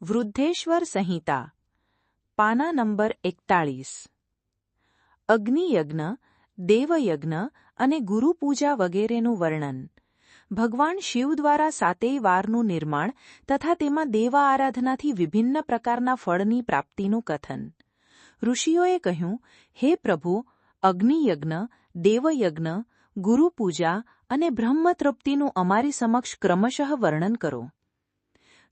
વૃદ્ધેશ્વર સંહિતા પાના નંબર 41 અગ્નિયજ્ઞ, દેવયજ્ઞ અને ગુરુપૂજા વગેરેનું વર્ણન. ભગવાન શિવ દ્વારા 7 વારનું નિર્માણ તથા તેમાં દેવ આરાધનાથી વિભિન્ન પ્રકારના ફળની પ્રાપ્તિનું કથન. ઋષિઓએ કહ્યું, હે પ્રભુ, અગ્નિયજ્ઞ, દેવયજ્ઞ, ગુરુપૂજા અને બ્રહ્મતૃપ્તિનું અમારી સમક્ષ ક્રમશઃ વર્ણન કરો.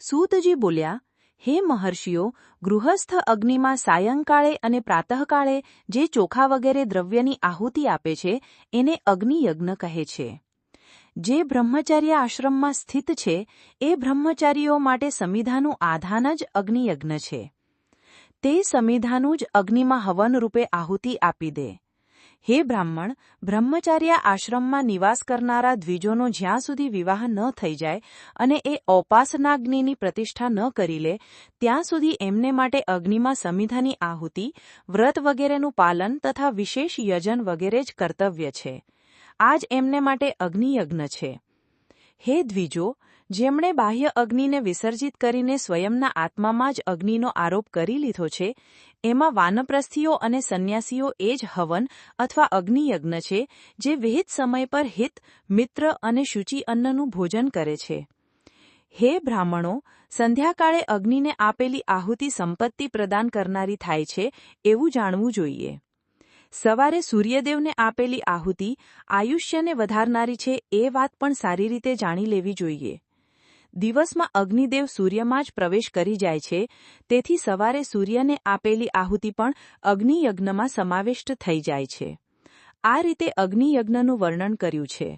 સૂતજી બોલ્યા, હે મહર્ષિઓ, ગૃહસ્થ અગ્નિમાં સાયંકાળે અને પ્રાતઃકાળે જે ચોખા વગેરે દ્રવ્યની આહુતિ આપે છે એને અગ્નિયજ્ઞ કહે છે. જે બ્રહ્મચર્ય આશ્રમમાં સ્થિત છે એ બ્રહ્મચારીઓ માટે સમિધાનું આધાન જ અગ્નિયજ્ઞ છે. તે સમિધાનું જ અગ્નિમાં હવન રૂપે આહુતિ આપી દે. હે બ્રાહ્મણ, બ્રહ્મચાર્ય આશ્રમમાં નિવાસ કરનારા દ્વિજોનો જ્યાં સુધી વિવાહ ન થઈ જાય અને એ ઔપાસનાગ્નિની પ્રતિષ્ઠા ન કરી લે ત્યાં સુધી એમને માટે અગ્નિમાં સમિધાની આહુતિ, વ્રત વગેરેનું પાલન તથા વિશેષ યજન વગેરે જ કર્તવ્ય છે. આ જ એમને માટે અગ્નિયજ્ઞ છે. હે દ્વિજો, જેમણે બાહ્ય અગ્નિને વિસર્જિત કરીને સ્વયંના આત્મામાં જ અગ્નિનો આરોપ કરી લીધો છે, એમાં વાનપ્રસ્થીઓ અને સંન્યાસીઓ એ જ હવન અથવા અગ્નિયજ્ઞ છે, જે વિહિત સમય પર હિત, મિત્ર અને શુચિ અન્નનું ભોજન કરે છે. હે બ્રાહ્મણો, સંધ્યાકાળે અગ્નિને આપેલી આહુતિ સંપત્તિ પ્રદાન કરનારી થાય છે એવું જાણવું જોઈએ. સવારે સૂર્યદેવને આપેલી આહુતિ આયુષ્યને વધારનારી છે એ વાત પણ સારી રીતે જાણી લેવી જોઈએ. દિવસમાં અગ્નિદેવ સૂર્યમાં જ પ્રવેશ કરી જાય છે, તેથી સવારે સૂર્યને આપેલી આહુતિ પણ અગ્નિયજ્ઞમાં સમાવિષ્ટ થઈ જાય છે. આ રીતે અગ્નિયજ્ઞનું વર્ણન કર્યું છે.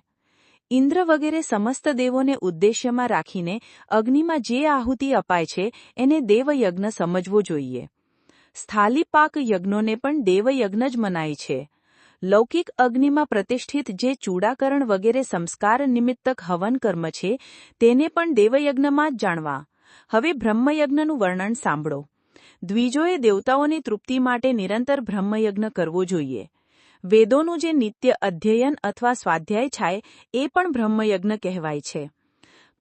ઇન્દ્ર વગેરે સમસ્ત દેવોને ઉદ્દેશ્યમાં રાખીને અગ્નિમાં જે આહુતિ અપાય છે એને દેવયજ્ઞ સમજવો જોઈએ. સ્થાલીપાક યજ્ઞોને પણ દેવયજ્ઞ જ મનાય છે. લૌકિક અગ્નિમાં પ્રતિષ્ઠિત જે ચૂડાકરણ વગેરે સંસ્કાર નિમિત્તક હવન કર્મ છે તેને પણ દેવયજ્ઞમાં જ જાણવા. હવે બ્રહ્મયજ્ઞનું વર્ણન સાંભળો. દ્વિજોએ દેવતાઓની તૃપ્તિ માટે નિરંતર બ્રહ્મયજ્ઞ કરવો જોઈએ. વેદોનું જે નિત્ય અધ્યયન અથવા સ્વાધ્યાય થાય એ પણ બ્રહ્મયજ્ઞ કહેવાય છે.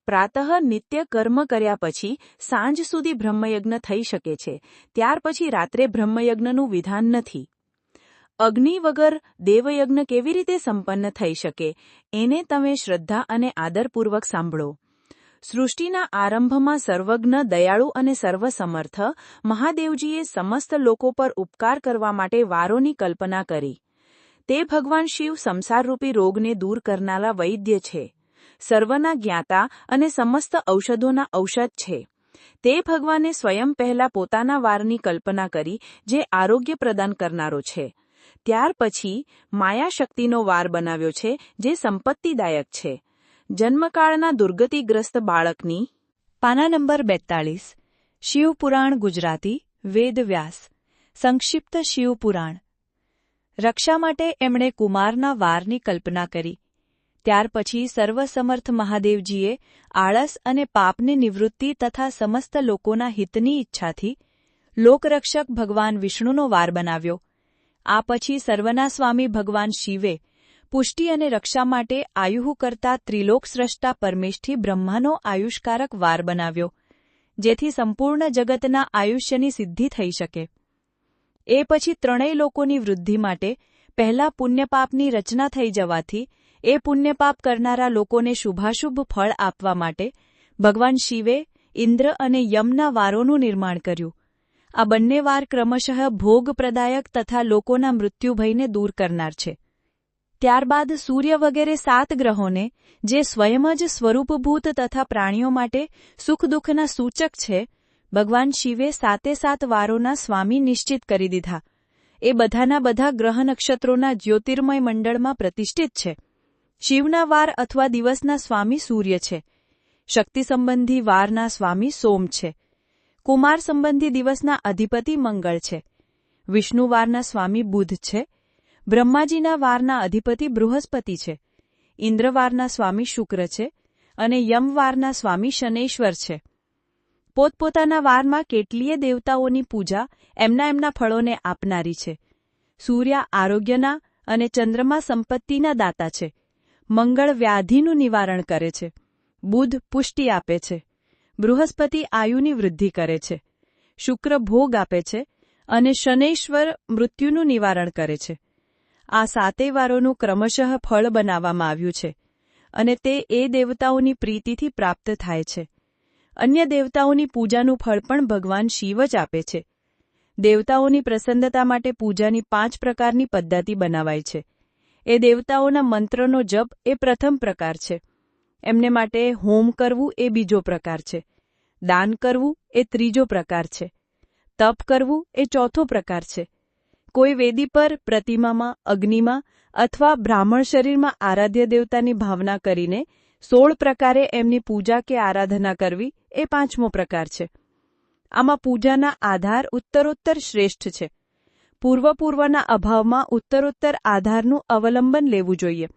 પ્રાતઃ નિત્ય કર્મ કર્યા પછી સાંજ સુધી બ્રહ્મયજ્ઞ થઈ શકે છે. ત્યાર પછી રાત્રે બ્રહ્મયજ્ઞનું વિધાન નથી. અગ્નિ વગર દેવયજ્ઞ કેવી રીતે સંપન્ન થઈ શકે એને તમે શ્રદ્ધા અને આદરપૂર્વક સાંભળો. સૃષ્ટિના આરંભમાં સર્વજ્ઞ, દયાળુ અને સર્વસમર્થ મહાદેવજીએ સમસ્ત લોકો પર ઉપકાર કરવા માટે વારોની કલ્પના કરી. તે ભગવાન શિવ સંસારરૂપી રોગને દૂર કરનારા વૈદ્ય છે. સર્વના જ્ઞાતા અને સમસ્ત ઔષધોના ઔષધ છે. તે ભગવાને સ્વયં પહેલા પોતાના વારની કલ્પના કરી જે આરોગ્ય પ્રદાન કરનારો છે. ત્યાર પછી માયાશક્તિનો વાર બનાવ્યો છે જે સંપત્તિદાયક છે. જન્મકાળના દુર્ગતિગ્રસ્ત બાળકની પાના નંબર 42 શિવપુરાણ ગુજરાતી વેદવ્યાસ સંક્ષિપ્ત શિવપુરાણ. રક્ષા માટે એમણે કુમારના વારની કલ્પના કરી. ત્યાર પછી સર્વસમર્થ મહાદેવજીએ આળસ અને પાપની નિવૃત્તિ તથા સમસ્ત લોકોના હિતની ઈચ્છાથી લોકરક્ષક ભગવાન વિષ્ણુનો વાર બનાવ્યો. આ પછી સર્વના સ્વામી ભગવાન શિવે પુષ્ટિ અને રક્ષા માટે આયુઃ કરતા ત્રિલોકસ્રષ્ટા પરમેષ્ઠી બ્રહ્માનો આયુષ્કારક વાર બનાવ્યો, જેથી સંપૂર્ણ જગતના આયુષ્યની સિદ્ધિ થઈ શકે. એ પછી ત્રણેય લોકોની વૃદ્ધિ માટે પહેલા પુણ્યપાપની રચના થઈ જવાથી એ પુણ્યપાપ કરનારા લોકોને શુભાશુભ ફળ આપવા માટે ભગવાન શિવે ઇન્દ્ર અને યમના વારોનું નિર્માણ કર્યું. આ બંને વાર ક્રમશઃ ભોગપ્રદાયક તથા લોકોના મૃત્યુભયને દૂર કરનાર છે. ત્યારબાદ સૂર્ય વગેરે 7 ગ્રહોને જે સ્વયં જ સ્વરૂપભૂત તથા પ્રાણીઓ માટે સુખ દુઃખના સૂચક છે, ભગવાન શિવે 7 વારોના સ્વામી નિશ્ચિત કરી દીધા. એ બધાના બધા ગ્રહ નક્ષત્રોના જ્યોતિર્મય મંડળમાં પ્રતિષ્ઠિત છે. શિવના વાર અથવા દિવસના સ્વામી સૂર્ય છે. શક્તિ સંબંધી વારના સ્વામી સોમ છે. કુમાર સંબંધી દિવસના અધિપતિ મંગળ છે. વિષ્ણુ વારના સ્વામી બુધ છે. બ્રહ્માજીના વારના અધિપતિ બૃહસ્પતિ છે. ઇન્દ્ર વારના સ્વામી શુક્ર છે અને યમ વારના સ્વામી શનૈશ્વર છે. પોતપોતાના વારમાં કેટલીય દેવતાઓની પૂજા એમના ફળોને આપનારી છે. સૂર્ય આરોગ્યના અને ચંદ્રમા સંપત્તિના દાતા છે. મંગળ વ્યાધિનું નિવારણ કરે છે. બુધ પુષ્ટિ આપે છે. બૃહસ્પતિ આયુની વૃદ્ધિ કરે છે, શુક્ર ભોગ આપે છે અને શનૈશ્વર મૃત્યુનું નિવારણ કરે છે. આ સાતેય વારોનું ક્રમશઃ ફળ બનાવવામાં આવ્યું છે અને તે એ દેવતાઓની પ્રીતિથી પ્રાપ્ત થાય છે. અન્ય દેવતાઓની પૂજાનું ફળ પણ ભગવાન શિવ જ આપે છે. દેવતાઓની પ્રસન્નતા માટે પૂજાની 5 પ્રકારની પદ્ધતિ બનાવાય છે. એ દેવતાઓના મંત્રનો જપ એ પ્રથમ પ્રકાર છે. એમને માટે હોમ કરવું એ બીજો પ્રકાર છે. દાન કરવું એ ત્રીજો પ્રકાર છે. તપ કરવું એ ચોથો પ્રકાર છે. કોઈ વેદી પર, પ્રતિમામાં, અગ્નિમાં અથવા બ્રાહ્મણ શરીરમાં આરાધ્ય દેવતાની ભાવના કરીને 16 પ્રકારે એમની પૂજા કે આરાધના કરવી એ 5મો પ્રકાર છે. આમાં પૂજાના આધાર ઉત્તરોત્તર શ્રેષ્ઠ છે. પૂર્વના અભાવમાં ઉત્તરોત્તર આધારનું અવલંબન લેવું જોઈએ.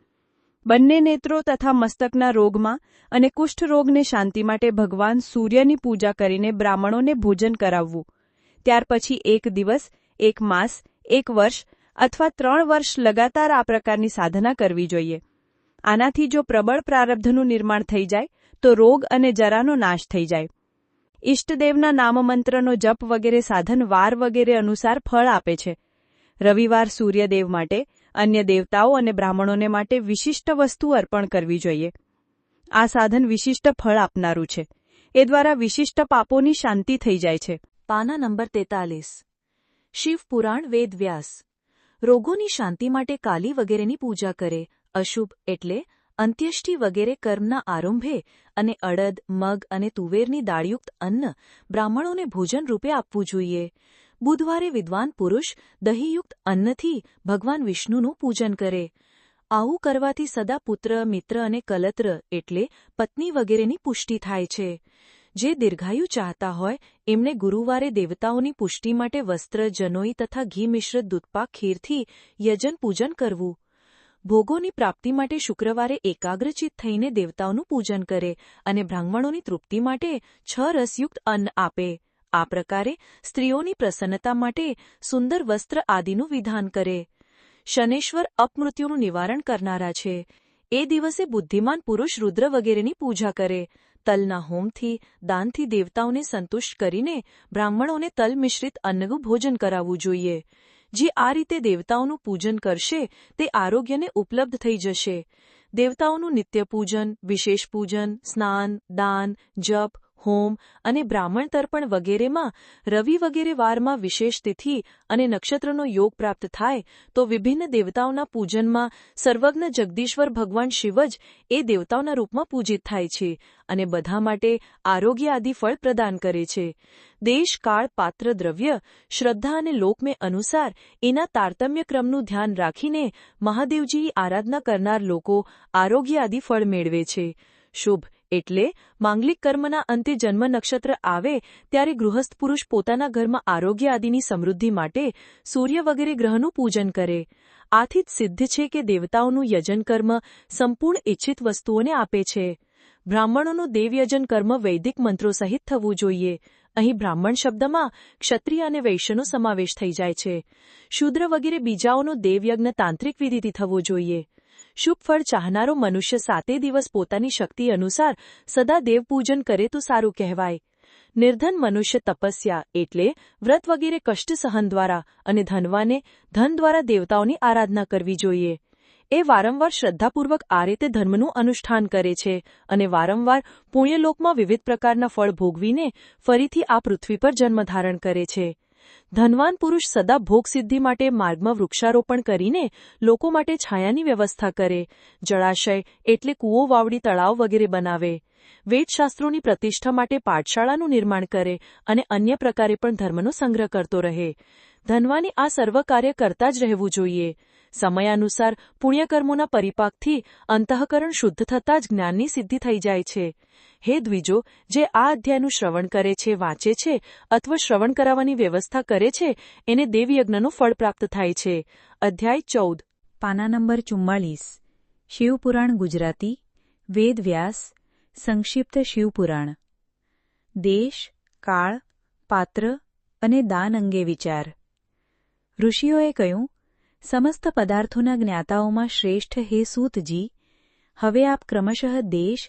બંને નેત્રો તથા મસ્તકના રોગમાં અને કુષ્ઠરોગને શાંતિ માટે ભગવાન સૂર્યની પૂજા કરીને બ્રાહ્મણોને ભોજન કરાવવું. ત્યાર પછી 1 દિવસ, 1 માસ, 1 વર્ષ અથવા 3 વર્ષ લગાતાર આ પ્રકારની સાધના કરવી જોઈએ. આનાથી જો પ્રબળ પ્રારબ્ધનું નિર્માણ થઈ જાય તો રોગ અને જરાનો નાશ થઈ જાય. ઇષ્ટદેવના નામમંત્રનો જપ વગેરે સાધન વાર વગેરે અનુસાર ફળ આપે છે. રવિવાર સૂર્યદેવ માટે, અન્ય દેવતાઓ અને બ્રાહ્મણોને માટે વિશિષ્ટ વસ્તુ અર્પણ કરવી જોઈએ. આ સાધન વિશિષ્ટ ફળ આપનારું છે. એ દ્વારા વિશિષ્ટ પાપોની શાંતિ થઈ જાય છે. પાના નંબર 43. શિવ પુરાણ વેદ વ્યાસ. રોગોની શાંતિ માટે કાલી વગેરેની પૂજા કરે. અશુભ એટલે અંત્યેષ્ટિ વગેરે કર્મના આરંભે અને અડદ, મગ અને તુવેરની દાળયુક્ત અન્ન બ્રાહ્મણોને ભોજન રૂપે આપવું જોઈએ. બુધવારે વિદ્વાન પુરુષ દહીંયુક્ત અન્નથી ભગવાન વિષ્ણુનું પૂજન કરે. આવું કરવાથી સદા પુત્ર, મિત્ર અને કલત્ર એટલે પત્ની વગેરેની પુષ્ટિ થાય છે. જે દીર્ઘાયુ ચાહતા હોય એમણે ગુરુવારે દેવતાઓની પુષ્ટિ માટે વસ્ત્ર, જનોઈ તથા ઘી મિશ્રિત દૂધપાક ખીરથી યજન પૂજન કરવું. ભોગોની પ્રાપ્તિ માટે શુક્રવારે એકાગ્રચિત થઈને દેવતાઓનું પૂજન કરે અને બ્રાહ્મણોની તૃપ્તિ માટે 6 રસયુક્ત અન્ન આપે. આ પ્રકારે સ્ત્રીઓની પ્રસન્નતા માટે સુંદર વસ્ત્ર આદિનું વિધાન કરે. શનૈશ્વર અપમૃત્યુનું નિવારણ કરનારા છે. એ દિવસે બુદ્ધિમાન પુરુષ રુદ્ર વગેરેની પૂજા કરે. તલના હોમથી, દાનથી દેવતાઓને સંતુષ્ટ કરીને બ્રાહ્મણોને તલ મિશ્રિત અન્નનું ભોજન કરાવવું જોઈએ. જે આ રીતે દેવતાઓનું પૂજન કરશે તે આરોગ્યને ઉપલબ્ધ થઈ જશે. દેવતાઓનું નિત્ય પૂજન, વિશેષ પૂજન, સ્નાન, દાન, જપ, હોમ અને બ્રાહ્મણ તર્પણ વગેરેમાં રવિ વગેરે વારમાં વિશેષ તિથિ અને નક્ષત્રનો યોગ પ્રાપ્ત થાય તો વિભિન્ન દેવતાઓના પૂજનમાં સર્વજ્ઞ જગદીશ્વર ભગવાન શિવ જ એ દેવતાઓના રૂપમાં પૂજિત થાય છે અને બધા માટે આરોગ્ય આદિ ફળ પ્રદાન કરે છે. દેશ, કાળ, પાત્ર, દ્રવ્ય, શ્રદ્ધા અને લોકમે અનુસાર એના તારતમ્ય ક્રમનું ધ્યાન રાખીને મહાદેવજી આરાધના કરનાર લોકો આરોગ્ય આદિ ફળ મેળવે છે. શુભ એટલે માંગલિક કર્મના અંતે જન્મ નક્ષત્ર આવે ત્યારે ગૃહસ્થ પુરુષ પોતાના ઘરમાં આરોગ્ય આદિની સમૃદ્ધિ માટે સૂર્ય વગેરે ગ્રહનું પૂજન કરે. આથી જ સિદ્ધ છે કે દેવતાઓનું યજન કર્મ સંપૂર્ણ ઇચ્છિત વસ્તુઓને આપે છે. બ્રાહ્મણોનું દેવયજન કર્મ વૈદિક મંત્રો સહિત થવું જોઈએ. અહીં બ્રાહ્મણ શબ્દમાં ક્ષત્રિય અને વૈશ્યનો સમાવેશ થઈ જાય છે. શૂદ્ર વગેરે બીજાઓનો દેવયજ્ઞ તાંત્રિક વિધિથી થવો જોઈએ. શુભ ફળ ચાહનારો મનુષ્ય 7 દિવસ પોતાની શક્તિ અનુસાર સદા દેવપૂજન કરે તો સારું કહેવાય. નિર્ધન મનુષ્ય તપસ્યા એટલે વ્રત વગેરે કષ્ટ સહન દ્વારા અને ધનવાને ધન દ્વારા દેવતાઓની આરાધના કરવી જોઈએ. એ વારંવાર શ્રદ્ધાપૂર્વક આ રીતે ધર્મનું અનુષ્ઠાન કરે છે અને વારંવાર પુણ્યલોકમાં વિવિધ પ્રકારના ફળ ભોગવીને ફરીથી આ પૃથ્વી પર જન્મ ધારણ કરે છે. ધનવાન પુરુષ સદા ભોગસિદ્ધિ માટે માર્ગમાં વૃક્ષારોપણ કરીને લોકો માટે છાયાની વ્યવસ્થા કરે. જળાશય એટલે કૂવો, વાવડી, તળાવ વગેરે બનાવે. વેદશાસ્ત્રોની પ્રતિષ્ઠા માટે પાઠશાળાનું નિર્માણ કરે અને અન્ય પ્રકારે પણ ધર્મનો સંગ્રહ કરતો રહે. ધનવાને આ સર્વ કાર્ય કરતા જ રહેવું જોઈએ. સમયાનુસાર પુણ્યકર્મોના પરિપાકથી અંતઃકરણ શુદ્ધ થતાં જ જ્ઞાનની સિદ્ધિ થઈ જાય છે. હે દ્વિજો, જે આ અધ્યાયનું શ્રવણ કરે છે, વાંચે છે અથવા શ્રવણ કરાવવાની વ્યવસ્થા કરે છે એને દેવયજ્ઞનું ફળ પ્રાપ્ત થાય છે. અધ્યાય 14. પાના નંબર 44. શિવપુરાણ ગુજરાતી વેદ વ્યાસ સંક્ષિપ્ત શિવપુરાણ. દેશ, કાળ, પાત્ર અને દાન અંગે વિચાર. ઋષિઓએ કહ્યું, સમસ્ત પદાર્થોના જ્ઞાતાઓમાં શ્રેષ્ઠ હે સૂતજી, હવે આપ ક્રમશઃ દેશ,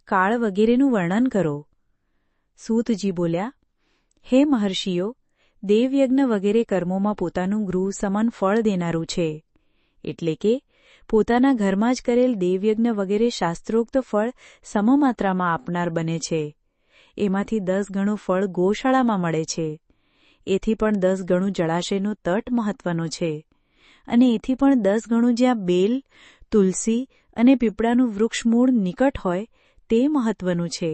કાળ વગેરેનું વર્ણન કરો. સૂતજી બોલ્યા, હે મહર્ષિઓ, દેવયજ્ઞ વગેરે કર્મોમાં પોતાનું ગૃહ સમાન ફળ દેનારું છે, એટલે કે પોતાના ઘરમાં જ કરેલ દેવયજ્ઞ વગેરે શાસ્ત્રોક્ત ફળ સમમાત્રામાં આપનાર બને છે. એમાંથી 10 ગણું ફળ ગોશાળામાં મળે છે. એથી પણ 10 ગણું જળાશયનો તટ મહત્વનો છે, અને એથી પણ 10 ગણું જ્યાં બેલ, તુલસી અને પીપળાનું વૃક્ષ મૂળ નિકટ હોય તે મહત્વનું છે.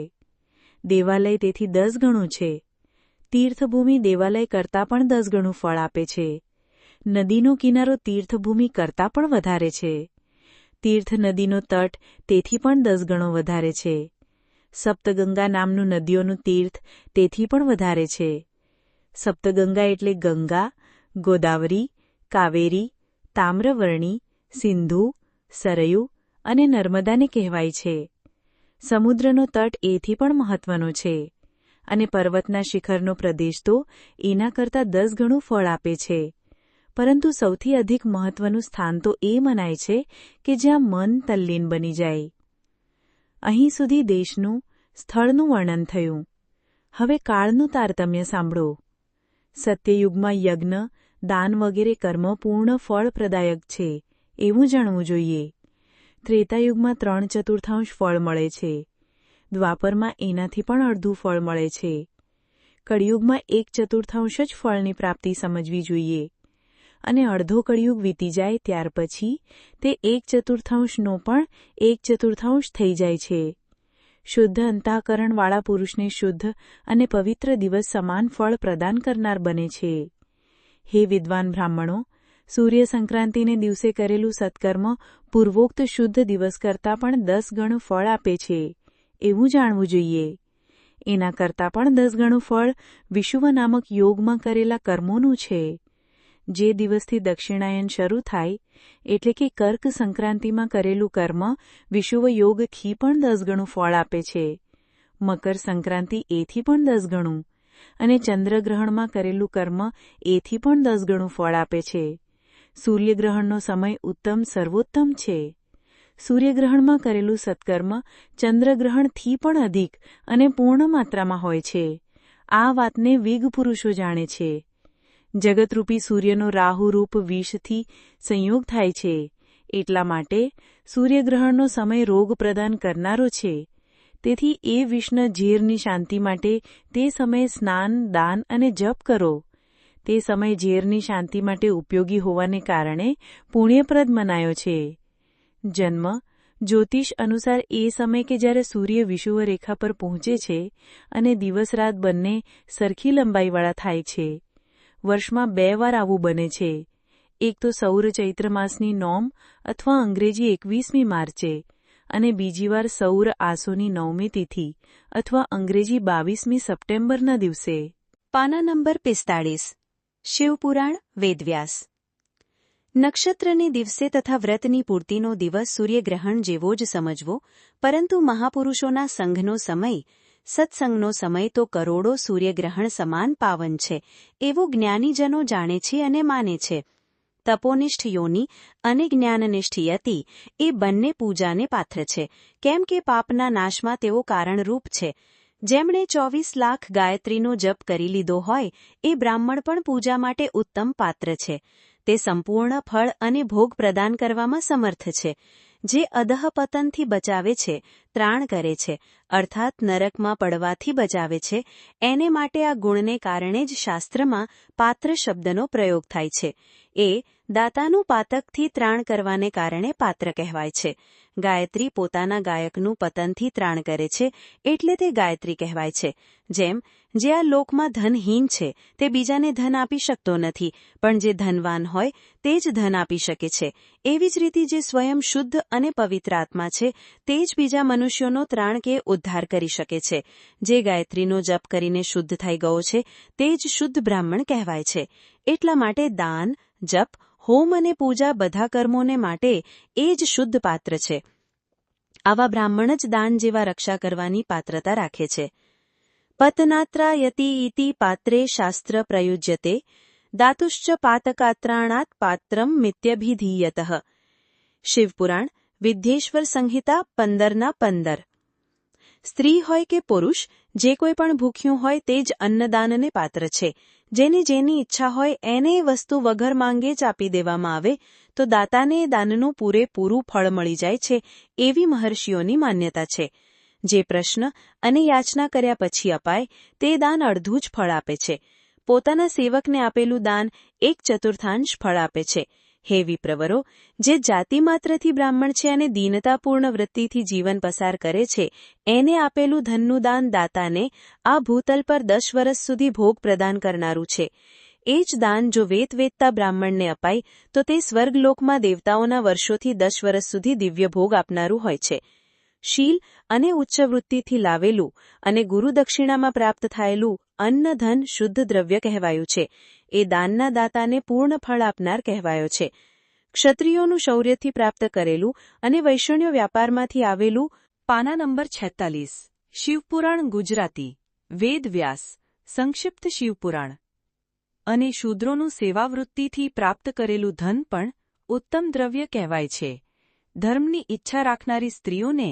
દેવાલય તેથી 10 ગણું છે. તીર્થભૂમિ દેવાલય કરતાં પણ 10 ગણું ફળ આપે છે. નદીનો કિનારો તીર્થભૂમિ કરતાં પણ વધારે છે. તીર્થ નદીનો તટ તેથી પણ 10 ગણો વધારે છે. સપ્તગંગા નામનું નદીઓનું તીર્થ તેથી પણ વધારે છે. સપ્તગંગા એટલે ગંગા, ગોદાવરી, કાવેરી, તામ્રવર્ણી, સિંધુ, સરયુ અને નર્મદાને કહેવાય છે. સમુદ્રનો તટ એથી પણ મહત્વનો છે, અને પર્વતના શિખરનો પ્રદેશ તો એના કરતાં 10 ગણું ફળ આપે છે. પરંતુ સૌથી અધિક મહત્વનું સ્થાન તો એ મનાય છે કે જ્યાં મન તલ્લીન બની જાય. અહીં સુધી દેશનું, સ્થળનું વર્ણન થયું. હવે કાળનું તારતમ્ય સાંભળો. સત્યયુગમાં યજ્ઞ, દાન વગેરે કર્મ પૂર્ણ ફળપ્રદાયક છે એવું જાણવું જોઈએ. ત્રેતાયુગમાં 3/4 ફળ મળે છે. દ્વાપરમાં એનાથી પણ અડધું ફળ મળે છે. કળિયુગમાં 1/4 જ ફળની પ્રાપ્તિ સમજવી જોઈએ, અને અડધો કળિયુગ વીતી જાય ત્યાર પછી તે 1/4નો પણ 1/4 થઈ જાય છે. શુદ્ધ અંતઃકરણવાળા પુરુષને શુદ્ધ અને પવિત્ર દિવસ સમાન ફળ પ્રદાન કરનાર બને છે. હે વિદ્વાન બ્રાહ્મણો, સૂર્ય સંક્રાંતિને દિવસે કરેલું સત્કર્મ પૂર્વોક્ત શુદ્ધ દિવસ કરતાં પણ 10 ગણું ફળ આપે છે એવું જાણવું જોઈએ. એના કરતાં પણ 10 ગણું ફળ વિષુવ નામક યોગમાં કરેલા કર્મોનું છે. જે દિવસથી દક્ષિણાયન શરૂ થાય, એટલે કે કર્ક સંક્રાંતિમાં કરેલું કર્મ વિષુવ યોગથી પણ 10 ગણું ફળ આપે છે. મકર સંક્રાંતિ એથી પણ 10 ગણું, અને ચંદ્રગ્રહણમાં કરેલું કર્મ એથી પણ 10 ગણું ફળ આપે છે. સૂર્યગ્રહણનો સમય ઉત્તમ સર્વોત્તમ છે. સૂર્યગ્રહણમાં કરેલું સત્કર્મ ચંદ્રગ્રહણથી પણ અધિક અને પૂર્ણ માત્રામાં હોય છે. આ વાતને વિગ પુરુષો જાણે છે. જગતરૂપી સૂર્યનો રાહુરૂપ વિષથી સંયોગ થાય છે, એટલા માટે સૂર્યગ્રહણનો સમય રોગ પ્રદાન કરનારો છે. તેથી એ વિષના ઝેરની શાંતિ માટે તે સમયે સ્નાન, દાન અને જપ કરો. તે સમય ઝેરની શાંતિ માટે ઉપયોગી હોવાને કારણે પુણ્યપ્રદ મનાયો છે. જન્મ જ્યોતિષ અનુસાર એ સમય કે જ્યારે સૂર્ય વિષુવ રેખા પર પહોંચે છે અને દિવસ રાત બંને સરખી લંબાઈવાળા થાય છે. વર્ષમાં 2 વાર આવું બને છે. એક તો સૌર ચૈત્ર માસની 9 અથવા અંગ્રેજી 21મી માર્ચે, અને બીજી વાર સૌર આસોની 9મી તિથિ અથવા અંગ્રેજી 22મી સપ્ટેમ્બરના દિવસે. પાના નંબર 45. શિવપુરાણ, વેદવ્યાસ. નક્ષત્રને દિવસે તથા વ્રતની પૂર્તિનો દિવસ સૂર્યગ્રહણ જેવો જ સમજવો, પરંતુ મહાપુરુષોના સંઘનો સમય, સત્સંગનો સમય તો કરોડો સૂર્યગ્રહણ સમાન પાવન છે એવું જ્ઞાનીજનો જાણે છે અને માને છે. તપોનિષ્ઠ યોની અને જ્ઞાનનિષ્ઠ યતિ એ બંને પૂજાને પાત્ર છે, કેમ કે પાપના નાશમાં તેઓ કારણરૂપ છે. જેમણે 24 લાખ ગાયત્રીનો જપ કરી લીધો હોય એ બ્રાહ્મણ પણ પૂજા માટે ઉત્તમ પાત્ર છે. તે સંપૂર્ણ ફળ અને ભોગ પ્રદાન કરવામાં સમર્થ છે. જે અધઃપતનથી બચાવે છે, ત્રાણ કરે છે, અર્થાત નરકમાં પડવાથી બચાવે છે, એને માટે આ ગુણને કારણે જ શાસ્ત્રમાં પાત્ર શબ્દનો પ્રયોગ થાય છે. એ દાતાનું પાતકથી ત્રાણ કરવાને કારણે પાત્ર કહેવાય છે. ગાયત્રી પોતાના ગાયકનું પતનથી ત્રાણ કરે છે, એટલે તે ગાયત્રી કહેવાય છે. જેમ જે આ લોકમાં ધનહીન છે તે બીજાને ધન આપી શકતો નથી, પણ જે ધનવાન હોય તે જ ધન આપી શકે છે. એવી જ રીતે જે સ્વયં શુદ્ધ અને પવિત્ર આત્મા છે તે જ બીજા મનુષ્યોનો ત્રાણ કે ઉદ્ધાર કરી શકે છે. જે ગાયત્રીનો જપ કરીને શુદ્ધ થઈ ગયો છે તે જ શુદ્ધ બ્રાહ્મણ કહેવાય છે. એટલા માટે દાન, જપ, હોમ અને પૂજા બધા કર્મોને માટે એ જ શુદ્ધ પાત્ર છે. આવા બ્રાહ્મણ જ દાન જેવા રક્ષા કરવાની પાત્રતા રાખે છે. પતનાત્રાયતિ ઇતિ પાત્રે શાસ્ત્ર પ્રયુજ્યતે દાતુશ્ચ પાતકાત્રાણાત પાત્રમ મિત્યભિધીયતઃ. શિવપુરાણ, વિદ્યેશ્વર સંહિતા 15:15. સ્ત્રી હોય કે પુરુષ, જે કોઈ પણ ભૂખ્યું હોય તે જ અન્નદાનને પાત્ર છે. જેની ઈચ્છા હોય એને એ વસ્તુ વગર માંગે જ આપી દેવામાં આવે તો દાતાને એ દાનનું પૂરેપૂરું ફળ મળી જાય છે, એવી મહર્ષિઓની માન્યતા છે. જે પ્રશ્ન અને યાચના કર્યા પછી અપાય તે દાન અડધું જ ફળ આપે છે. પોતાના સેવકને આપેલું દાન 1/4 ફળ આપે છે. હે વિપ્રવરો, જે જાતિમાત્રથી બ્રાહ્મણ છે અને દીનતાપૂર્ણ વૃત્તિથી જીવન પસાર કરે છે, એને આપેલું ધનનું દાન દાતાને આ ભૂતલ પર 10 વર્ષ સુધી ભોગ પ્રદાન કરનારું છે. એ જ દાન જો વેદતા બ્રાહ્મણને અપાય તો તે સ્વર્ગલોકમાં દેવતાઓના વર્ષોથી 10 વર્ષ સુધી દિવ્ય ભોગ આપનારું હોય છે. શીલ અને ઉચ્ચ વૃત્તિથી લાવેલું અને ગુરુદક્ષિણામાં પ્રાપ્ત થયેલું અન્ન ધન શુદ્ધ દ્રવ્ય કહેવાયું છે. એ દાનના દાતાને પૂર્ણ ફળ આપનાર કહેવાયો છે. ક્ષત્રિયોનું શૌર્યથી પ્રાપ્ત કરેલું અને વૈષ્ણ્ય વ્યાપારમાંથી આવેલું. પાના નંબર 46 શિવપુરાણ ગુજરાતી વેદ વ્યાસ સંક્ષિપ્ત શિવપુરાણ. અને શૂદ્રોનું સેવાવૃત્તિથી પ્રાપ્ત કરેલું ધન પણ ઉત્તમ દ્રવ્ય કહેવાય છે. ધર્મની ઈચ્છા રાખનારી સ્ત્રીઓને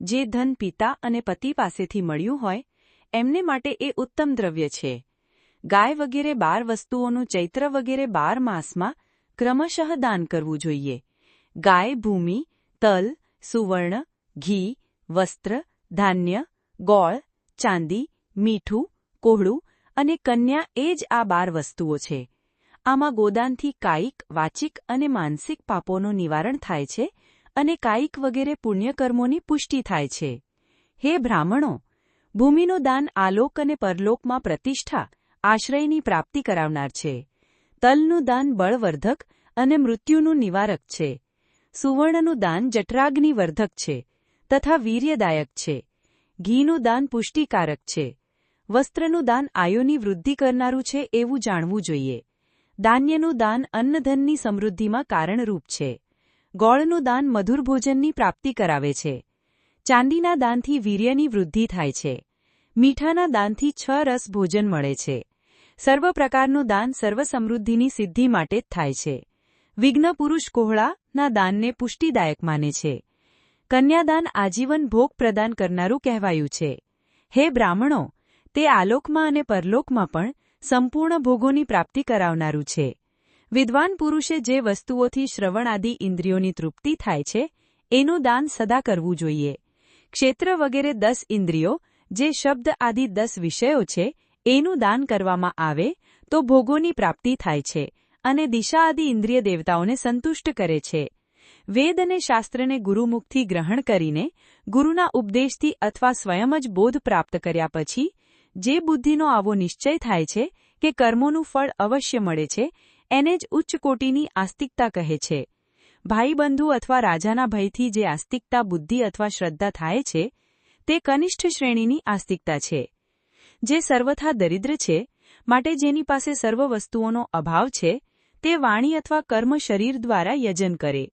જે ધન પિતા અને પતિ પાસેથી મળ્યું હોય એમને માટે એ ઉત્તમ દ્રવ્ય છે. ગાય વગેરે 12 વસ્તુઓનું ચૈત્ર વગેરે 12 માસમાં ક્રમશઃ દાન કરવું જોઈએ. ગાય ભૂમિ, તલ, સુવર્ણ, ઘી, વસ્ત્ર, ધાન્ય, ગોળ, ચાંદી, મીઠું, કોહળું અને કન્યા એ જ આ 12 વસ્તુઓ છે. આમાં ગોદાનથી કાયિક, વાચિક અને માનસિક પાપોનું નિવારણ થાય છે અને કાયિક વગેરે પુણ્યકર્મોની પુષ્ટિ થાય છે. હે બ્રાહ્મણો, ભૂમિનું દાન આલોક અને પરલોકમાં પ્રતિષ્ઠા, આશ્રયની પ્રાપ્તિ કરાવનાર છે. તલનું દાન બળવર્ધક અને મૃત્યુનું નિવારક છે. સુવર્ણનું દાન જઠરાગ્નિવર્ધક છે તથા વીર્યદાયક છે. ઘીનું દાન પુષ્ટિકારક છે. વસ્ત્રનું દાન આયુની વૃદ્ધિ કરનારું છે એવું જાણવું જોઈએ. ધાન્યનું દાન અન્નધનની સમૃદ્ધિમાં કારણરૂપ છે. ગોળનું દાન મધુર ભોજનની પ્રાપ્તિ કરાવે છે. ચાંદીના દાનથી વીર્યની વૃદ્ધિ થાય છે. મીઠાના દાનથી 6 રસ ભોજન મળે છે. સર્વ પ્રકારનું દાન સર્વ સમૃદ્ધિની સિદ્ધિ માટે જ થાય છે. વિઘ્ન પુરુષ કોહળાના દાનને પુષ્ટિદાયક માને છે. કન્યાદાન આજીવન ભોગ પ્રદાન કરનારું કહેવાયું છે. હે બ્રાહ્મણો, તે આલોકમાં અને પરલોકમાં પણ સંપૂર્ણ ભોગોની પ્રાપ્તિ કરાવનારું છે. વિદ્વાન પુરુષે જે વસ્તુઓથી શ્રવણ આદિ ઇન્દ્રિયોની તૃપ્તિ થાય છે એનું દાન સદા કરવું જોઈએ. ક્ષેત્ર વગેરે 10 ઇન્દ્રિયો, જે શબ્દ આદિ 10 વિષયો છે, એનું દાન કરવામાં આવે તો ભોગોની પ્રાપ્તિ થાય છે અને દિશા આદિ ઇન્દ્રિય દેવતાઓને સંતુષ્ટ કરે છે. વેદ અને શાસ્ત્રને ગુરુમુખથી ગ્રહણ કરીને ગુરુના ઉપદેશથી અથવા સ્વયં જ બોધ પ્રાપ્ત કર્યા પછી જે બુદ્ધિનો આવો નિશ્ચય થાય છે કે કર્મોનું ફળ અવશ્ય મળે છે, એને જ ઉચ્ચ કોટીની આસ્તિકતા કહે છે. ભાઈબંધુ અથવા રાજાના ભયથી જે આસ્તિકતા બુદ્ધિ અથવા શ્રદ્ધા થાય છે તે કનિષ્ઠ શ્રેણીની આસ્તિકતા છે. જે સર્વથા દરિદ્ર છે, માટે જેની પાસે સર્વ વસ્તુઓનો અભાવ છે, તે વાણી અથવા કર્મ શરીર દ્વારા યજન કરે.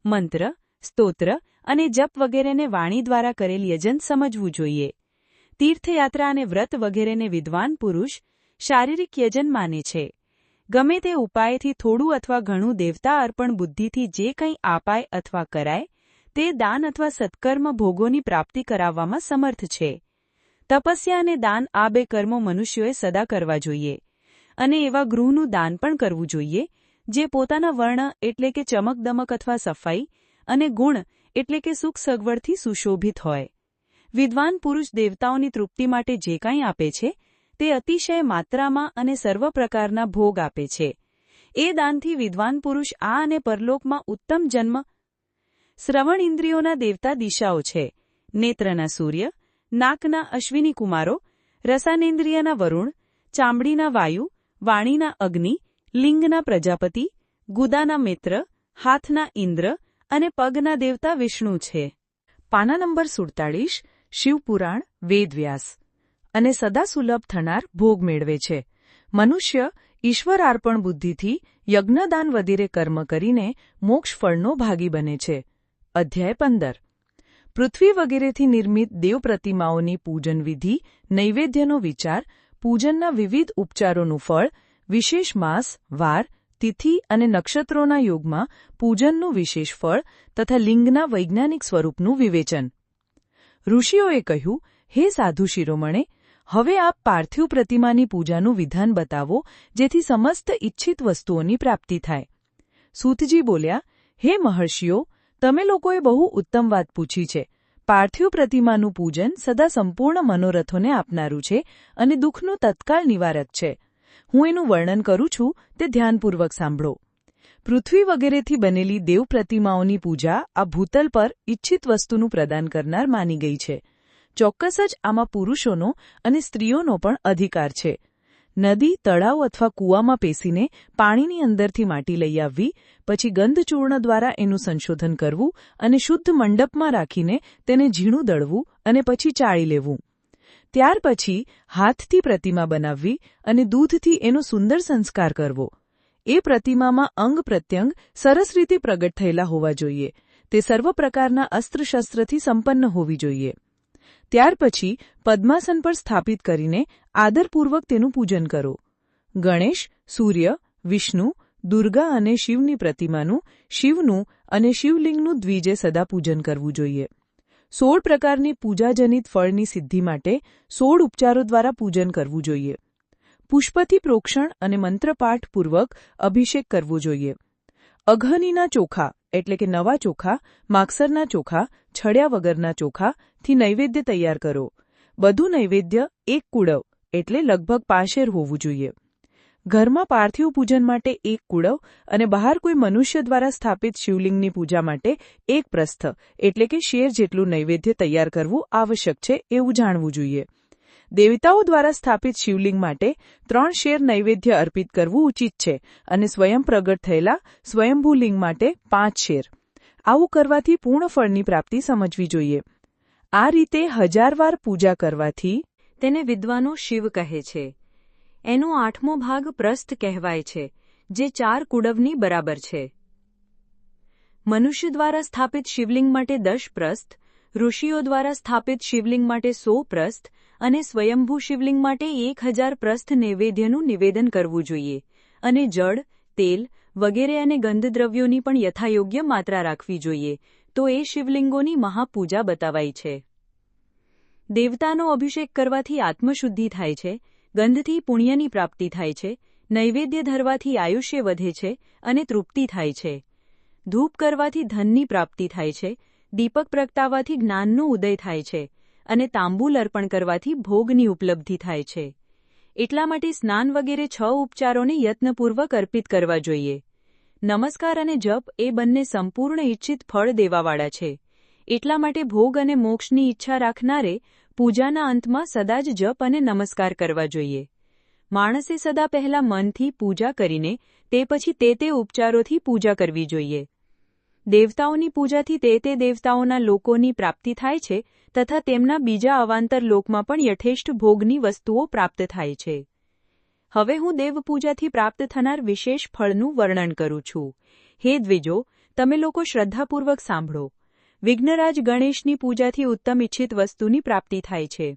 મંત્ર, સ્તોત્ર અને જપ વગેરેને વાણી દ્વારા કરેલ યજન સમજવું જોઈએ. તીર્થયાત્રા અને વ્રત વગેરેને વિદ્વાન પુરુષ શારીરિક યજન માને છે. ગમે તે ઉપાયથી થોડું અથવા ઘણું દેવતા અર્પણ બુદ્ધિથી જે કંઈ આપાય અથવા કરાય તે દાન અથવા સત્કર્મ ભોગોની પ્રાપ્તિ કરાવવામાં સમર્થ છે. તપસ્યા અને દાન આ 2 કર્મો મનુષ્યોએ સદા કરવા જોઈએ અને એવા ગૃહનું દાન પણ કરવું જોઈએ જે પોતાના વર્ણ એટલે કે ચમકદમક અથવા સફાઈ અને ગુણ એટલે કે સુખ સગવડથી સુશોભિત હોય. વિદ્વાન પુરુષ દેવતાઓની તૃપ્તિ માટે જે કંઈ આપે છે તે અતિશય માત્રામાં અને સર્વ પ્રકારના ભોગ આપે છે. એ દાનથી વિદ્વાન પુરુષ આ અને પરલોકમાં ઉત્તમ જન્મ. શ્રવણ ઇન્દ્રિયોના દેવતા દિશાઓ છે. નેત્રના સૂર્ય, નાકના અશ્વિની કુમારો, રસાનેન્દ્રિયના વરુણ, ચામડીના વાયુ, વાણીના અગ્નિ, લિંગના પ્રજાપતિ, ગુદાના મિત્ર, હાથના ઇન્દ્ર અને પગના દેવતા વિષ્ણુ છે. પાના નંબર 47 શિવપુરાણ વેદવ્યાસ. અને સદા સુલભ થનાર ભોગ મેળવે છે. મનુષ્ય ઈશ્વરાર્પણ બુદ્ધિથી યજ્ઞદાન વગેરે કર્મ કરીને મોક્ષ ફળનો ભાગી બને છે. અધ્યાય 15. પૃથ્વી વગેરેથી નિર્મિત દેવ પ્રતિમાઓની પૂજન વિધિ, નૈવેદ્યનો વિચાર, પૂજનના વિવિધ ઉપચારોનું ફળ, વિશેષ માસ, વાર, તિથિ અને નક્ષત્રોના યોગમાં પૂજનનું વિશેષ ફળ તથા લિંગના વૈજ્ઞાનિક સ્વરૂપનું વિવેચન. ઋષિઓએ કહ્યું, હે સાધુ શિરોમણે, હવે આપ પાર્થિવ પ્રતિમાની પૂજાનું વિધાન બતાવો, જેથી સમસ્ત ઇચ્છિત વસ્તુઓની પ્રાપ્તિ થાય. સૂતજી બોલ્યા, હે મહર્ષિઓ, તમે લોકોએ બહુ ઉત્તમ વાત પૂછી છે. પાર્થિવ પ્રતિમાનું પૂજન સદા સંપૂર્ણ મનોરથોને આપનારું છે અને દુઃખનું તત્કાળ નિવારક છે. હું એનું વર્ણન કરું છું, તે ધ્યાનપૂર્વક સાંભળો. પૃથ્વી વગેરેથી બનેલી દેવ પ્રતિમાઓની પૂજા આ ભૂતલ પર ઇચ્છિત વસ્તુનું પ્રદાન કરનાર માની ગઈ છે. ચોક્કસ જ આમાં પુરુષોનો અને સ્ત્રીઓનો પણ અધિકાર છે. નદી, તળાવ અથવા કૂવામાં પેસીને પાણીની અંદરથી માટી લઈ આવવી, પછી ગંધચૂર્ણ દ્વારા એનું સંશોધન કરવું અને શુદ્ધ મંડપમાં રાખીને તેને ઝીણું દળવું અને પછી ચાળી લેવું. ત્યાર પછી હાથથી પ્રતિમા બનાવવી અને દૂધથી એનો સુંદર સંસ્કાર કરવો. એ પ્રતિમામાં અંગ પ્રત્યંગ સરસ રીતે પ્રગટ થયેલા હોવા જોઈએ. તે સર્વ પ્રકારના અસ્ત્રશસ્ત્રથી સંપન્ન હોવી જોઈએ. ત્યાર પછી પદ્માસન પર સ્થાપિત કરીને આદરપૂર્વક તેનું પૂજન કરો. ગણેશ, સૂર્ય, વિષ્ણુ, દુર્ગા અને શિવની પ્રતિમાનું, શિવનું અને શિવલિંગનું દ્વિજે સદા પૂજન કરવું જોઈએ. 16 પ્રકારની પૂજાજનિત ફળની સિદ્ધિ માટે 16 ઉપચારો દ્વારા પૂજન કરવું જોઈએ. પુષ્પથી પ્રોક્ષણ અને મંત્રપાઠપૂર્વક અભિષેક કરવો જોઈએ. અઘહનીના ચોખા એટલે કે નવા ચોખા, માગસરના ચોખા, છડ્યા વગરના ચોખાથી નૈવેદ્ય તૈયાર કરો. બધું નૈવેદ્ય 1 કુડવ એટલે લગભગ 5 શેર હોવું જોઈએ. ઘરમાં પાર્થિવ પૂજન માટે 1 કુડવ અને બહાર કોઈ મનુષ્ય દ્વારા સ્થાપિત શિવલિંગની પૂજા માટે 1 પ્રસ્થ એટલે કે શેર જેટલું નૈવેદ્ય તૈયાર કરવું આવશ્યક છે એવું જાણવું જોઈએ. દેવતાઓ દ્વારા સ્થાપિત શિવલિંગ માટે 3 શેર નૈવેદ્ય અર્પિત કરવું ઉચિત છે અને સ્વયં પ્રગટ થયેલા સ્વયંભૂ લિંગ માટે 5 શેર. આવું કરવાથી પૂર્ણ ફળની પ્રાપ્તિ સમજવી જોઈએ. આ રીતે 1000 વાર પૂજા કરવાથી તેને વિદ્વાનો શિવ કહે છે. એનો 8મો ભાગ પ્રસ્થ કહેવાય છે, જે 4 કુડવની બરાબર છે. મનુષ્ય દ્વારા સ્થાપિત શિવલિંગ માટે 10 પ્રસ્થ, ઋષિઓ દ્વારા સ્થાપિત શિવલિંગ માટે 100 પ્રસ્થ અને સ્વયંભૂ શિવલિંગ માટે 1000 પ્રસ્થ નૈવેદ્યનું નિવેદન કરવું જોઈએ અને જળ, તેલ વગેરે અને ગંધદ્રવ્યોની પણ યથાયોગ્ય માત્રા રાખવી જોઈએ. તો એ શિવલિંગોની મહાપૂજા બતાવાઈ છે. દેવતાનો અભિષેક કરવાથી આત્મશુદ્ધિ થાય છે, ગંધથી પુણ્યની પ્રાપ્તિ થાય છે, નૈવેદ્ય ધરવાથી આયુષ્ય વધે છે અને તૃપ્તિ થાય છે. ધૂપ કરવાથી ધનની પ્રાપ્તિ થાય છે, દીપક પ્રગટાવવાથી જ્ઞાનનો ઉદય થાય છે અને તાંબૂલ અર્પણ કરવાથી ભોગની ઉપલબ્ધિ થાય છે. એટલા માટે સ્નાન વગેરે 6 ઉપચારોને યત્નપૂર્વક અર્પિત કરવા જોઈએ. નમસ્કાર અને જપ એ બંને સંપૂર્ણ ઇચ્છિત ફળ દેવાવાળા છે. એટલા માટે ભોગ અને મોક્ષની ઈચ્છા રાખનારે પૂજાના અંતમાં સદા જ જપ અને નમસ્કાર કરવા જોઈએ. માણસે સદા પહેલા મનથી પૂજા કરીને તે પછી તે ઉપચારોથી પૂજા કરવી જોઈએ. દેવતાઓની પૂજાથી તે દેવતાઓના લોકોની પ્રાપ્તિ થાય છે તથા તેમના બીજા અવાંતર લોકમાં પણ યથેષ્ટ ભોગની વસ્તુઓ પ્રાપ્ત થાય છે. હવે હું દેવપૂજાથી પ્રાપ્ત થનાર વિશેષ ફળનું વર્ણન કરું છું. હે દ્વિજો, તમે લોકો શ્રદ્ધાપૂર્વક સાંભળો. વિઘ્નરાજ ગણેશની પૂજાથી ઉત્તમ ઇચ્છિત વસ્તુની પ્રાપ્તિ થાય છે.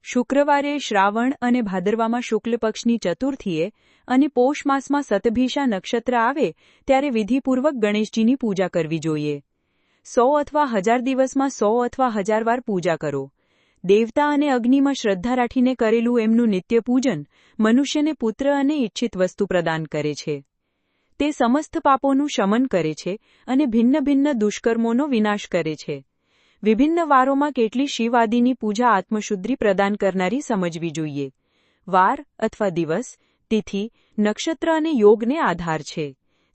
શુક્રવારે શ્રાવણ અને ભાદરવામાં શુક્લ પક્ષની ચતુર્થીએ અને પોષ માસમાં સતભીષા નક્ષત્ર આવે ત્યારે વિધિપૂર્વક ગણેશજીની પૂજા કરવી જોઈએ. 100 અથવા 1000 દિવસમાં 100 અથવા 1000 વાર પૂજા કરો. દેવતા અને અગ્નિમાં શ્રદ્ધા રાખીને કરેલું એમનું નિત્ય પૂજન મનુષ્યને પુત્ર અને ઇચ્છિત વસ્તુ પ્રદાન કરે છે. તે સમસ્ત પાપોનું શમન કરે છે અને ભિન્ન ભિન્ન દુષ્કર્મોનો વિનાશ કરે છે. વિભિન્ન વારોમાં કેટલી શિવ આદિની પૂજા આત્મશુદ્ધિ પ્રદાન કરનારી સમજવી જોઈએ. વાર અથવા દિવસ, તિથિ, નક્ષત્ર અને યોગને આધાર છે.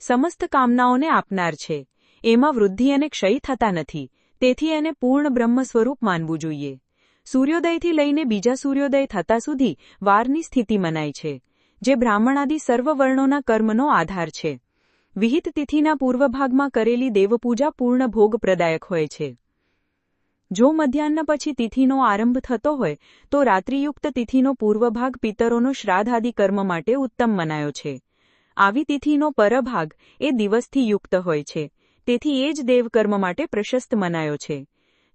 સમસ્ત કામનાઓને આપનાર છે. એમાં વૃદ્ધિ અને ક્ષય થતા નથી, તેથી એને પૂર્ણ બ્રહ્મ સ્વરૂપ માનવું જોઈએ. સૂર્યોદયથી લઈને બીજા સૂર્યોદય થતા સુધી વારની સ્થિતિ મનાય છે, જે બ્રાહ્મણાદિ સર્વ વર્ણોના કર્મનો આધાર છે. વિહિત તિથિના પૂર્વ ભાગમાં કરેલી દેવપૂજા પૂર્ણ ભોગ પ્રદાયક હોય છે. જો મધ્યાહ્ન પછી તિથિનો આરંભ થતો હોય તો રાત્રિયુક્ત તિથિનો પૂર્વ ભાગ પિતરોનો શ્રાદ્ધ આદિ કર્મ માટે ઉત્તમ મનાયો છે. આવી તિથિનો પરભાગ એ દિવસથી યુક્ત હોય છે, તેથી એ જ દેવકર્મ માટે પ્રશસ્ત મનાયો છે.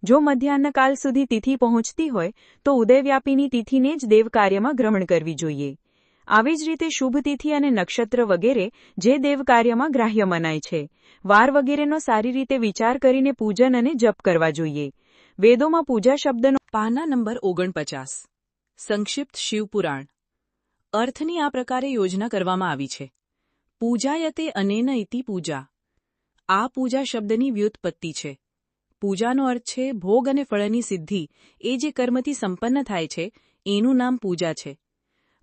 જો મધ્યાહ્નકાલ સુધી તિથિ પહોંચતી હોય તો ઉદયવ્યાપીની તિથિને જ દેવકાર્યમાં ગ્રહણ કરવી જોઈએ. આવી જ રીતે શુભ તિથિ અને નક્ષત્ર વગેરે જે દેવકાર્યમાં ગ્રાહ્ય મનાય છે, વાર વગેરેનો સારી રીતે વિચાર કરીને પૂજન અને જપ કરવા જોઈએ. વેદોમાં પૂજા શબ્દનો પાના નંબર 49 સંક્ષિપ્ત શિવપુરાણ. અર્થની આ પ્રકારે યોજના કરવામાં આવી છે. પૂજાયતે અનેન ઇતિ પૂજા. આ પૂજા શબ્દની વ્યુત્પત્તિ છે. પૂજાનો અર્થ છે ભોગ અને ફળની સિદ્ધિ. એ જે કર્મથી સંપન્ન થાય છે એનું નામ પૂજા છે.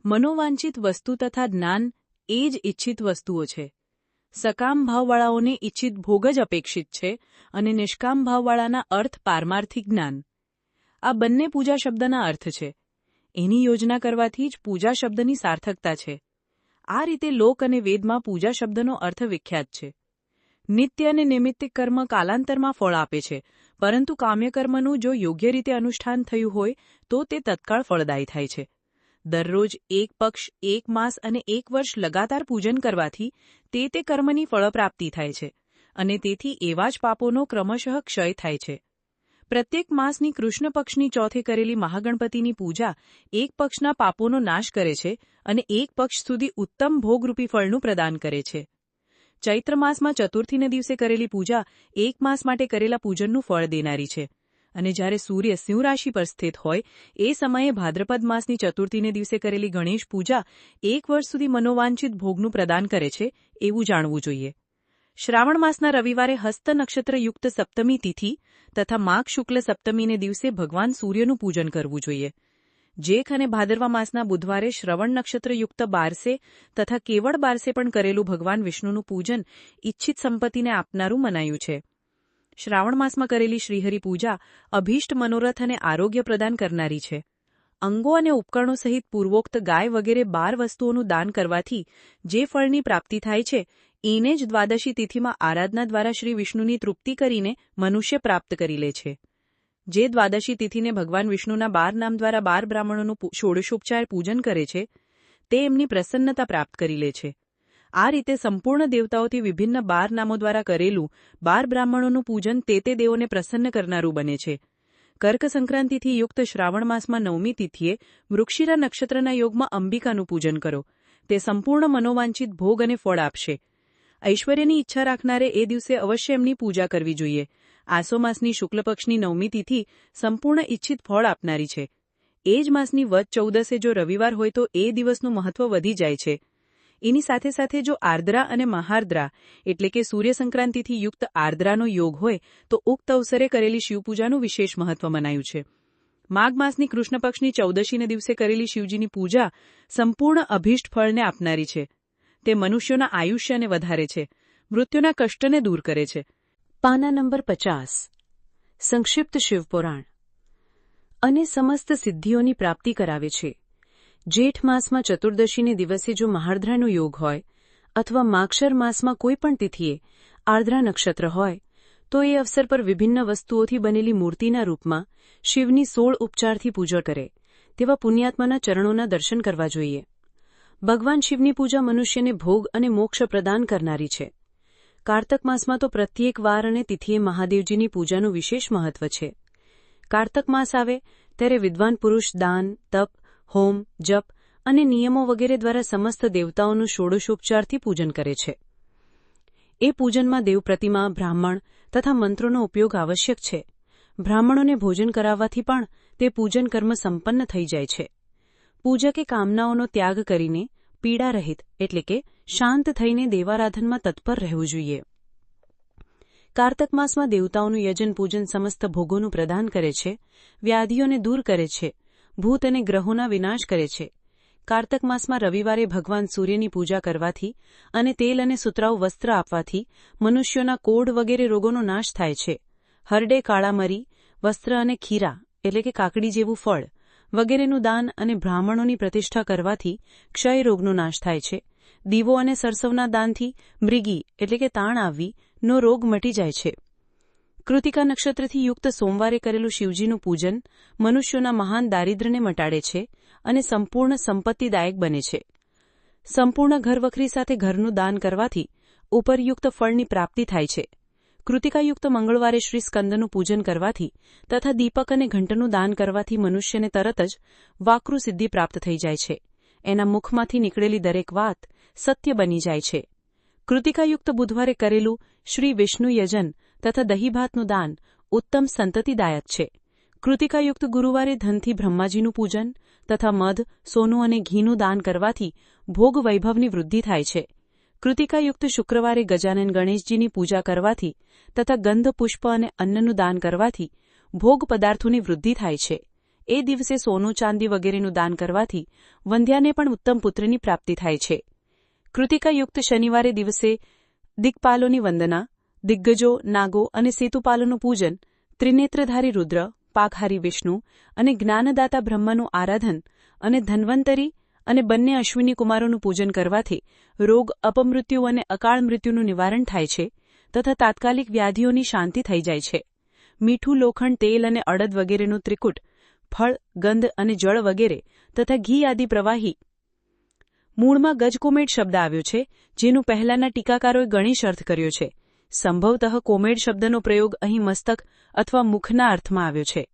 મનોવાંછિત વસ્તુ તથા જ્ઞાન એ જ ઇચ્છિત વસ્તુઓ છે. સકામ ભાવવાળાઓને ઇચ્છિત ભોગ જ અપેક્ષિત છે અને નિષ્કામ ભાવવાળાના અર્થ પારમાર્થિક જ્ઞાન. આ બંને પૂજા શબ્દના અર્થ છે. એની યોજના કરવાથી જ પૂજા શબ્દની સાર્થકતા છે. આ રીતે લોક અને વેદમાં પૂજા શબ્દનો અર્થ વિખ્યાત છે. નિત્ય અને નૈમિત્તિક કર્મ કાલાંતરમાં ફળ આપે છે, પરંતુ કામ્યકર્મનું જો યોગ્ય રીતે અનુષ્ઠાન થયું હોય તો તે તત્કાળ ફળદાયી થાય છે. દરરોજ એક પક્ષ, એક માસ અને એક વર્ષ લગાતાર પૂજન કરવાથી તે કર્મની ફળપ્રાપ્તિ થાય છે અને તેથી એવા જ પાપોનો ક્રમશઃ ક્ષય થાય છે. પ્રત્યેક માસની કૃષ્ણ પક્ષની ચોથે કરેલી મહાગણપતિની પૂજા એક પક્ષના પાપોનો નાશ કરે છે અને એક પક્ષ સુધી ઉત્તમ ભોગરૂપી ફળનું પ્રદાન કરે છે. ચૈત્ર માસમાં ચતુર્થીને દિવસે કરેલી પૂજા એક માસ માટે કરેલા પૂજનનું ફળ દેનારી છે અને જ્યારે સૂર્ય સિંહ રાશિ પર સ્થિત હોય એ સમયે ભાદ્રપદ માસની ચતુર્થીને દિવસે કરેલી ગણેશ પૂજા એક વર્ષ સુધી મનોવાંછિત ભોગનું પ્રદાન કરે છે એવું જાણવું જોઈએ. શ્રાવણ માસના રવિવારે હસ્ત નક્ષત્રયુક્ત સપ્તમી તિથિ તથા માઘ શુક્લ સપ્તમીને દિવસે ભગવાન સૂર્યનું પૂજન કરવું જોઈએ. જેઠ અને ભાદરવા માસના બુધવારે શ્રવણ નક્ષત્રયુક્ત બારસે તથા કેવળ બારસે પણ કરેલું ભગવાન વિષ્ણુનું પૂજન ઇચ્છિત સંપત્તિને આપનારું મનાયું છે. શ્રાવણ માસમાં કરેલી શ્રીહરિ પૂજા અભીષ્ટ મનોરથ અને આરોગ્ય પ્રદાન કરનારી છે. અંગો અને ઉપકરણો સહિત પૂર્વોક્ત ગાય વગેરે 12 વસ્તુઓનું દાન કરવાથી જે ફળની પ્રાપ્તિ થાય છે એને જ દ્વાદશી તિથિમાં આરાધના દ્વારા શ્રી વિષ્ણુની તૃપ્તિ કરીને મનુષ્ય પ્રાપ્ત કરી લે છે. જે દ્વાદશી તિથિને ભગવાન વિષ્ણુના 12 નામ દ્વારા 12 બ્રાહ્મણોનું ષોડશોપચાર પૂજન કરે છે તે એમની પ્રસન્નતા પ્રાપ્ત કરી લે છે. આ રીતે સંપૂર્ણ દેવતાઓથી વિભિન્ન 12 નામો દ્વારા કરેલું 12 બ્રાહ્મણોનું પૂજન તે દેવોને પ્રસન્ન કરનારું બને છે. કર્ક સંક્રાંતિથી યુક્ત શ્રાવણ માસમાં 9મી તિથિએ વૃક્ષિરા નક્ષત્રના યોગમાં અંબિકાનું પૂજન કરો. તે સંપૂર્ણ મનોવાંછિત ભોગ અને ફળ આપશે. ઐશ્વર્યની ઈચ્છા રાખનારે એ દિવસે અવશ્ય એમની પૂજા કરવી જોઈએ. આસો માસની શુક્લ પક્ષની 9મી તિથિ સંપૂર્ણ ઇચ્છિત ફળ આપનારી છે. એ જ માસની વદ 14 જો રવિવાર હોય તો એ દિવસનું મહત્વ વધી જાય છે. એની સાથે સાથે જો આર્દ્રા અને મહાર્દ્રા એટલે કે સૂર્ય સંક્રાંતિથી યુક્ત આર્દ્રાનો યોગ હોય તો ઉક્ત અવસરે કરેલી શિવપૂજાનું વિશેષ મહત્વ મનાયું છે. માઘ માસની કૃષ્ણ પક્ષની 14મીને દિવસે કરેલી શિવજીની પૂજા સંપૂર્ણ અભીષ્ટ ફળને આપનારી છે. તે મનુષ્યોના આયુષ્યને વધારે છે, મૃત્યુના કષ્ટને દૂર કરે છે. પાના નંબર 50 સંક્ષિપ્ત શિવપુરાણ. અને સમસ્ત સિદ્ધિઓની પ્રાપ્તિ કરાવે છે. જેઠ માસમાં ચતુર્દશીને દિવસે જો મહાર્દ્રાનો યોગ હોય અથવા માગશર માસમાં કોઈ પણ તિથિએ આર્દ્રા નક્ષત્ર હોય તો એ અવસર પર વિભિન્ન વસ્તુઓથી બનેલી મૂર્તિના રૂપમાં શિવની 16 ઉપચારથી પૂજા કરે તેવા પુણ્યાત્માના ચરણોના દર્શન કરવા જોઈએ. ભગવાન શિવની પૂજા મનુષ્યને ભોગ અને મોક્ષ પ્રદાન કરનારી છે. કારતક માસમાં તો પ્રત્યેક વાર અને તિથિએ મહાદેવજીની પૂજાનું વિશેષ મહત્વ છે. કારતક માસ આવે ત્યારે વિદ્વાન પુરુષ દાન, તપ, હોમ, જપ અને નિયમો વગેરે દ્વારા સમસ્ત દેવતાઓનું ષોડશોપચારથી પૂજન કરે છે. એ પૂજનમાં દેવ પ્રતિમા, બ્રાહ્મણ તથા મંત્રોનો ઉપયોગ આવશ્યક છે. બ્રાહ્મણોને ભોજન કરાવવાથી પણ તે પૂજન કર્મ સંપન્ન થઈ જાય છે. પૂજકે કામનાઓનો ત્યાગ કરીને પીડા રહિત એટલે કે શાંત થઈને દેવારાધનમાં તત્પર રહેવું જોઈએ. કારતક માસમાં દેવતાઓનું યજન પૂજન સમસ્ત ભોગોનું પ્રદાન કરે છે, વ્યાધિઓને દૂર કરે છે, ભૂત અને ગ્રહોના વિનાશ કરે છે. કારતક માસમાં રવિવારે ભગવાન સૂર્યની પૂજા કરવાથી અને તેલ અને સુતરાઉ વસ્ત્ર આપવાથી મનુષ્યોના કોઢ વગેરે રોગોનો નાશ થાય છે. હરડે કાળા મરી, વસ્ત્ર અને ખીરા એટલે કે કાકડી જેવું ફળ વગેરેનું દાન અને બ્રાહ્મણોની પ્રતિષ્ઠા કરવાથી ક્ષય રોગનો નાશ થાય છે. દીવો અને સરસવના દાનથી મૃગી એટલે કે તાણ આવવી નો રોગ મટી જાય છે. કૃતિકા નક્ષત્રથી યુક્ત સોમવારે કરેલું શિવજીનું પૂજન મનુષ્યોના મહાન દારિદ્ર્યને મટાડે છે અને સંપૂર્ણ સંપત્તિદાયક બને છે. સંપૂર્ણ ઘરવખરી સાથે ઘરનું દાન કરવાથી ઉપરયુક્ત ફળની પ્રાપ્તિ થાય છે. કૃતિકાયુક્ત મંગળવારે શ્રી સ્કંદનું પૂજન કરવાથી તથા દીપક અને ઘંટનું દાન કરવાથી મનુષ્યને તરત જ વાકૃ સિદ્ધિ પ્રાપ્ત થઈ જાય છે. એના મુખમાંથી નીકળેલી દરેક વાત સત્ય બની જાય છે. કૃતિકાયુક્ત બુધવારે કરેલું શ્રી વિષ્ણુ યજન તથા દહીં ભાતનું દાન ઉત્તમ સંતતિદાયક છે. કૃતિકાયુક્ત ગુરુવારે ધનથી બ્રહ્માજીનું પૂજન તથા મધ, સોનું અને ઘીનું દાન કરવાથી ભોગ વૈભવની વૃદ્ધિ થાય છે. કૃતિકાયુક્ત શુક્રવારે ગજાનન ગણેશજીની પૂજા કરવાથી તથા ગંધ, પુષ્પ અને અન્નનું દાન કરવાથી ભોગ પદાર્થોની વૃદ્ધિ થાય છે. એ દિવસે સોનું, ચાંદી વગેરેનું દાન કરવાથી વંધ્યાને પણ ઉત્તમ પુત્રની પ્રાપ્તિ થાય છે. કૃતિકાયુક્ત શનિવારે દિવસે દિક્પાલોની વંદના, દિગ્ગજો, નાગો અને સેતુપાલોનું પૂજન, ત્રિનેત્રધારી રુદ્ર, પાકહારી વિષ્ણુ અને જ્ઞાનદાતા બ્રહ્માનું આરાધન અને ધન્વંતરી અને બંને અશ્વિની કુમારોનું પૂજન કરવાથી રોગ, અપમૃત્યુ અને અકાળ મૃત્યુનું નિવારણ થાય છે તથા તાત્કાલિક વ્યાધિઓની શાંતિ થઈ જાય છે. મીઠું, લોખંડ, તેલ અને અડદ વગેરેનું ત્રિકૂટ, ફળ, ગંધ અને જળ વગેરે તથા ઘી આદિ પ્રવાહી. મૂળમાં ગજકોમેડ શબ્દ આવ્યો છે, જેનું પહેલાના ટીકાકારોએ ગણેશ અર્થ કર્યો છે. સંભવતઃ કોમેડ શબ્દનો પ્રયોગ અહીં મસ્તક અથવા મુખના અર્થમાં આવ્યો છે.